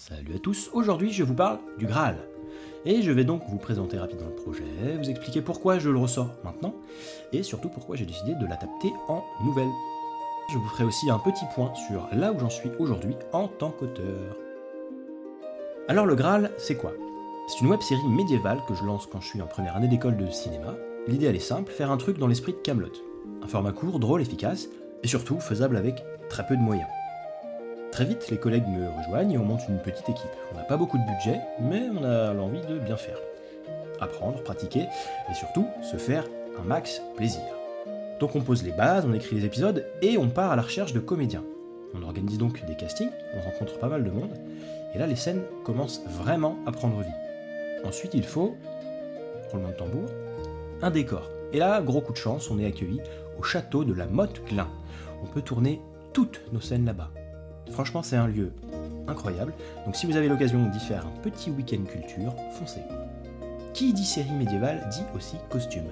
Salut à tous, aujourd'hui je vous parle du Graal. Et je vais donc vous présenter rapidement le projet, vous expliquer pourquoi je le ressors maintenant, et surtout pourquoi j'ai décidé de l'adapter en nouvelle. Je vous ferai aussi un petit point sur là où j'en suis aujourd'hui en tant qu'auteur. Alors le Graal, c'est quoi? C'est une web-série médiévale que je lance quand je suis en première année d'école de cinéma. L'idée elle est simple, faire un truc dans l'esprit de Kaamelott. Un format court, drôle, efficace, et surtout faisable avec très peu de moyens. Très vite, les collègues me rejoignent et on monte une petite équipe. On n'a pas beaucoup de budget, mais on a l'envie de bien faire. Apprendre, pratiquer, et surtout, se faire un max plaisir. Donc on pose les bases, on écrit les épisodes, et on part à la recherche de comédiens. On organise donc des castings, on rencontre pas mal de monde, et là les scènes commencent vraiment à prendre vie. Ensuite il faut, roulement de tambour, un décor. Et là, gros coup de chance, on est accueilli au château de la Motte-Glin. On peut tourner toutes nos scènes là-bas. Franchement, c'est un lieu incroyable, donc si vous avez l'occasion d'y faire un petit week-end culture, foncez. Qui dit série médiévale dit aussi costume.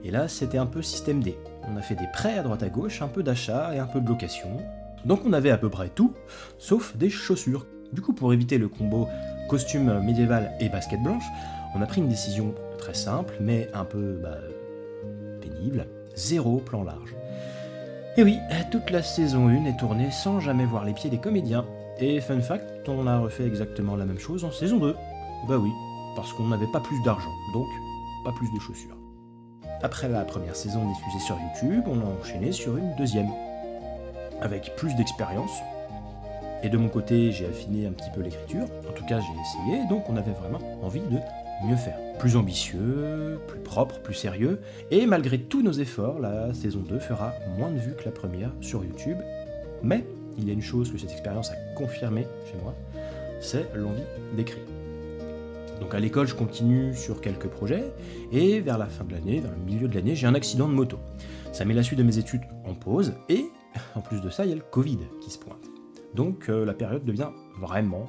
Et là, c'était un peu système D. On a fait des prêts à droite à gauche, un peu d'achat et un peu de location. Donc on avait à peu près tout, sauf des chaussures. Du coup, pour éviter le combo costume médiéval et basket blanche, on a pris une décision très simple, mais un peu pénible, 0 plan large. Et oui, toute la saison 1 est tournée sans jamais voir les pieds des comédiens. Et fun fact, on a refait exactement la même chose en saison 2. Bah oui, parce qu'on n'avait pas plus d'argent, donc pas plus de chaussures. Après la première saison diffusée sur YouTube, on a enchaîné sur une deuxième, avec plus d'expérience. Et de mon côté, j'ai affiné un petit peu l'écriture, en tout cas j'ai essayé, donc on avait vraiment envie de mieux faire. Plus ambitieux, plus propre, plus sérieux, et malgré tous nos efforts, la saison 2 fera moins de vues que la première sur YouTube, mais il y a une chose que cette expérience a confirmée chez moi, c'est l'envie d'écrire. Donc à l'école, je continue sur quelques projets, et vers la fin de l'année, vers le milieu de l'année, j'ai un accident de moto. Ça met la suite de mes études en pause, et en plus de ça, il y a le Covid qui se pointe. Donc la période devient vraiment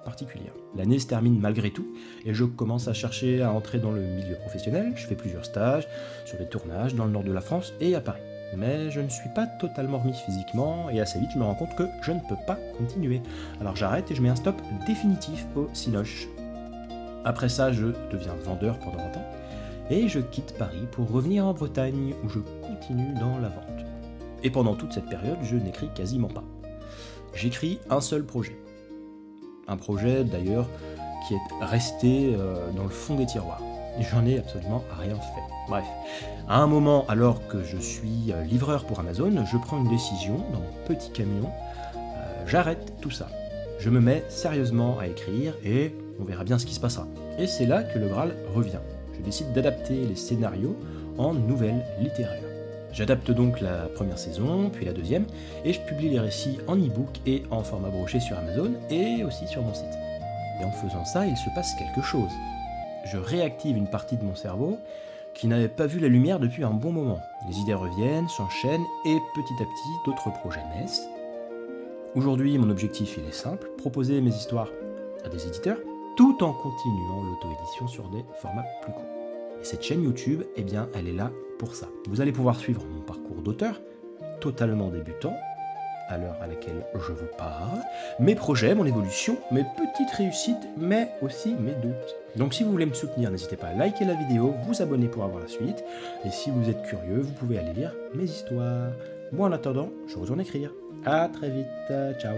particulière. L'année se termine malgré tout, et je commence à chercher à entrer dans le milieu professionnel. Je fais plusieurs stages sur des tournages dans le nord de la France et à Paris. Mais je ne suis pas totalement remis physiquement, et assez vite je me rends compte que je ne peux pas continuer. Alors j'arrête et je mets un stop définitif au Cinoche. Après ça, je deviens vendeur pendant un temps, et je quitte Paris pour revenir en Bretagne, où je continue dans la vente. Et pendant toute cette période, je n'écris quasiment pas. J'écris un seul projet. Un projet d'ailleurs qui est resté dans le fond des tiroirs. Et j'en ai absolument rien fait. Bref, à un moment, alors que je suis livreur pour Amazon, je prends une décision dans mon petit camion. J'arrête tout ça. Je me mets sérieusement à écrire et on verra bien ce qui se passera. Et c'est là que le Graal revient. Je décide d'adapter les scénarios en nouvelles littéraires. J'adapte donc la première saison, puis la deuxième, et je publie les récits en e-book et en format broché sur Amazon, et aussi sur mon site. Et en faisant ça, il se passe quelque chose. Je réactive une partie de mon cerveau qui n'avait pas vu la lumière depuis un bon moment. Les idées reviennent, s'enchaînent, et petit à petit, d'autres projets naissent. Aujourd'hui, mon objectif il est simple, proposer mes histoires à des éditeurs, tout en continuant l'auto-édition sur des formats plus courts. Et cette chaîne YouTube, eh bien, elle est là pour ça. Vous allez pouvoir suivre mon parcours d'auteur, totalement débutant, à l'heure à laquelle je vous parle, mes projets, mon évolution, mes petites réussites, mais aussi mes doutes. Donc si vous voulez me soutenir, n'hésitez pas à liker la vidéo, vous abonner pour avoir la suite, et si vous êtes curieux, vous pouvez aller lire mes histoires. Moi en attendant, je retourne écrire. À très vite, ciao.